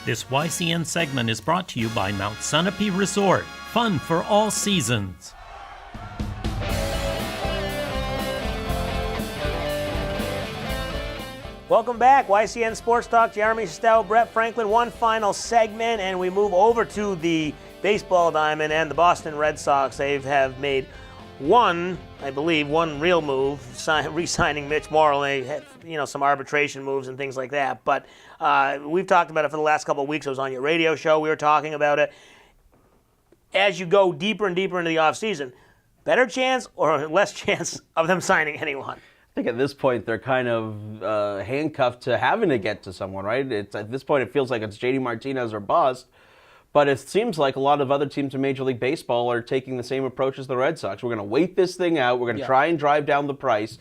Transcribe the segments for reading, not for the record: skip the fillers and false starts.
This YCN segment is brought to you by Mount Sunapee Resort. Fun for all seasons. Welcome back, YCN Sports Talk. Jeremy Stowe, Brett Franklin. One final segment, and we move over to the baseball diamond and the Boston Red Sox. They have made one real move, re-signing Mitch Morrow. They had, some arbitration moves and things like that. But we've talked about it for the last couple of weeks. It was on your radio show. We were talking about it. As you go deeper and deeper into the offseason, better chance or less chance of them signing anyone? I think at this point they're kind of handcuffed to having to get to someone, right? At this point it feels like it's JD Martinez or bust. But it seems like a lot of other teams in Major League Baseball are taking the same approach as the Red Sox. We're going to wait this thing out. We're going to try and drive down the price.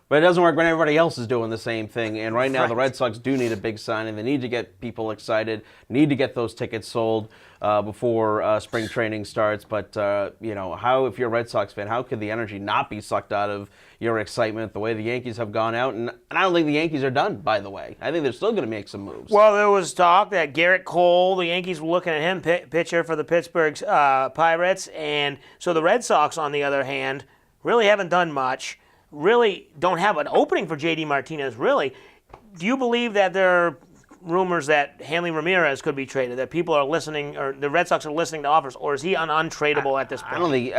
But it doesn't work when everybody else is doing the same thing. And right now the Red Sox do need a big signing. They need to get people excited, need to get those tickets sold before spring training starts. But, how, if you're a Red Sox fan, how could the energy not be sucked out of your excitement the way the Yankees have gone out? And I don't think the Yankees are done, by the way. I think they're still going to make some moves. Well, there was talk that Garrett Cole, the Yankees were looking at him, pitcher for the Pittsburgh Pirates. And so the Red Sox, on the other hand, really haven't done much. Really don't have an opening for JD Martinez, really. Do you believe that there are rumors that Hanley Ramirez could be traded, that people are listening, or the Red Sox are listening to offers, or is he untradeable at this point? I don't think,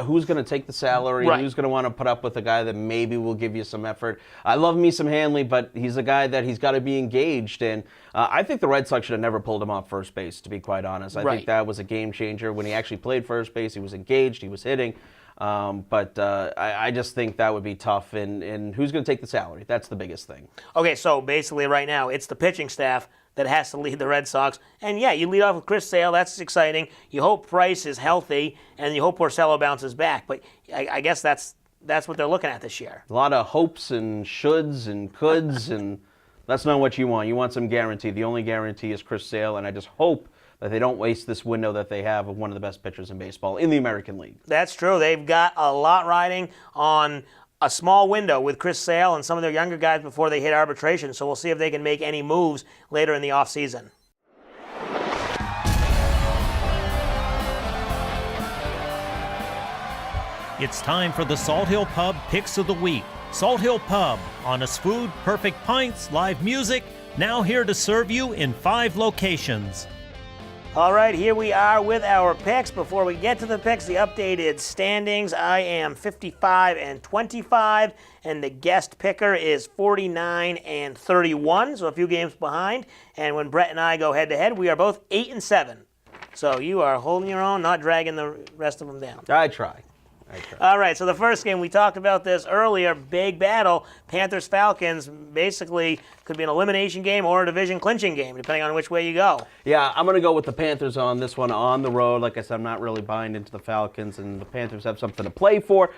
who's going to take the salary? Right. Who's going to want to put up with a guy that maybe will give you some effort? I love me some Hanley, but he's a guy that he's got to be engaged, and I think the Red Sox should have never pulled him off first base, to be quite honest. I think that was a game changer. When he actually played first base, he was engaged, he was hitting. But I just think that would be tough, and who's going to take the salary? That's the biggest thing. Okay, so basically right now it's the pitching staff that has to lead the Red Sox. And yeah, you lead off with Chris Sale, that's exciting. You hope Price is healthy, and you hope Porcello bounces back. But I guess that's what they're looking at this year. A lot of hopes and shoulds and coulds, and that's not what you want. You want some guarantee. The only guarantee is Chris Sale, and I just hope that they don't waste this window that they have of one of the best pitchers in baseball in the American League. That's true. They've got a lot riding on a small window with Chris Sale and some of their younger guys before they hit arbitration, so we'll see if they can make any moves later in the offseason. It's time for the Salt Hill Pub Picks of the Week. Salt Hill Pub, honest food, perfect pints, live music, now here to serve you in 5 locations. All right, here we are with our picks. Before we get to the picks, the updated standings. I am 55-25, and the guest picker is 49-31, so a few games behind. And when Brett and I go head-to-head, we are both 8-7. So you are holding your own, not dragging the rest of them down. I try. All right, so the first game, we talked about this earlier, big battle, Panthers-Falcons, basically could be an elimination game or a division clinching game, depending on which way you go. Yeah, I'm going to go with the Panthers on this one on the road. Like I said, I'm not really buying into the Falcons, and the Panthers have something to play for.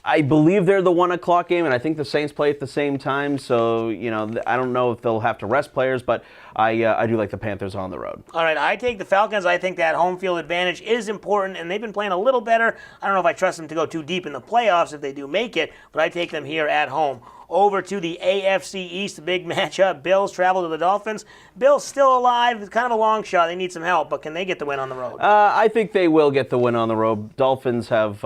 I believe they're the 1 o'clock game, and I think the Saints play at the same time, so, I don't know if they'll have to rest players, but I do like the Panthers on the road. All right, I take the Falcons. I think that home field advantage is important, and they've been playing a little better. I don't know if I trust them to go too deep in the playoffs if they do make it, but I take them here at home. Over to the AFC East, the big matchup. Bills travel to the Dolphins. Bills still alive. It's kind of a long shot. They need some help, but can they get the win on the road? I think they will get the win on the road. Dolphins have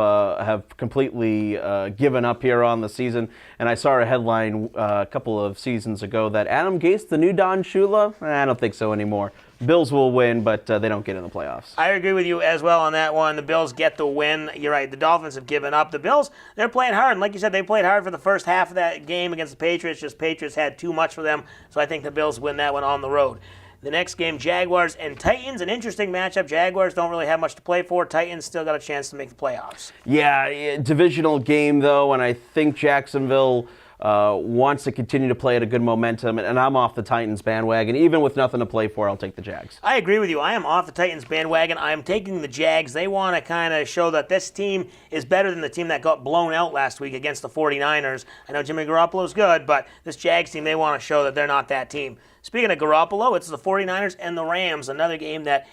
completely given up here on the season, and I saw a headline a couple of seasons ago that Adam Gase, the new Don Shula? I don't think so anymore. Bills will win, but they don't get in the playoffs. I agree with you as well on that one. The Bills get the win. You're right. The Dolphins have given up. The Bills, they're playing hard. And like you said, they played hard for the first half of that game against the Patriots. Just Patriots had too much for them. So I think the Bills win that one on the road. The next game, Jaguars and Titans. An interesting matchup. Jaguars don't really have much to play for. Titans still got a chance to make the playoffs. Yeah, divisional game, though, and I think Jacksonville wants to continue to play at a good momentum, and I'm off the Titans bandwagon. Even with nothing to play for, I'll take the Jags. I agree with you. I am off the Titans bandwagon. I am taking the Jags. They want to kind of show that this team is better than the team that got blown out last week against the 49ers. I know Jimmy Garoppolo's good, but this Jags team, they want to show that they're not that team. Speaking of Garoppolo, it's the 49ers and the Rams, another game that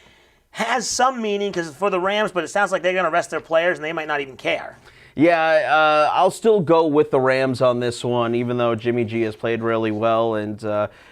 has some meaning because for the Rams, but it sounds like they're going to rest their players and they might not even care. Yeah, I'll still go with the Rams on this one, even though Jimmy G has played really well and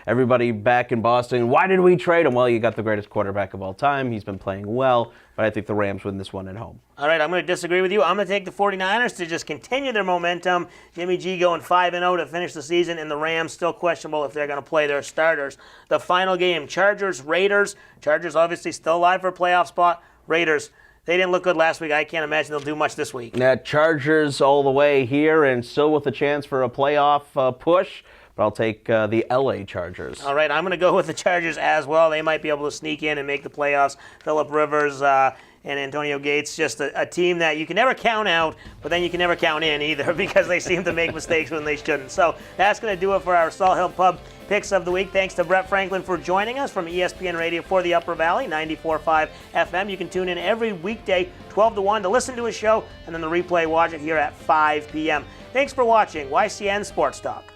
everybody back in Boston. Why did we trade him? Well, you got the greatest quarterback of all time. He's been playing well, but I think the Rams win this one at home. All right, I'm going to disagree with you. I'm going to take the 49ers to just continue their momentum. Jimmy G going 5-0 to finish the season, and the Rams still questionable if they're going to play their starters. The final game, Chargers-Raiders. Chargers obviously still alive for a playoff spot. Raiders, they didn't look good last week. I can't imagine they'll do much this week. Chargers all the way here and still with a chance for a playoff push, but I'll take the LA Chargers. All right, I'm going to go with the Chargers as well. They might be able to sneak in and make the playoffs. Phillip Rivers and Antonio Gates, just a team that you can never count out, but then you can never count in either because they seem to make mistakes when they shouldn't. So that's going to do it for our Salt Hill Pub Picks of the Week. Thanks to Brett Franklin for joining us from ESPN Radio for the Upper Valley, 94.5 FM. You can tune in every weekday, 12 to 1, to listen to his show, and then the replay, watch it here at 5 p.m. Thanks for watching YCN Sports Talk.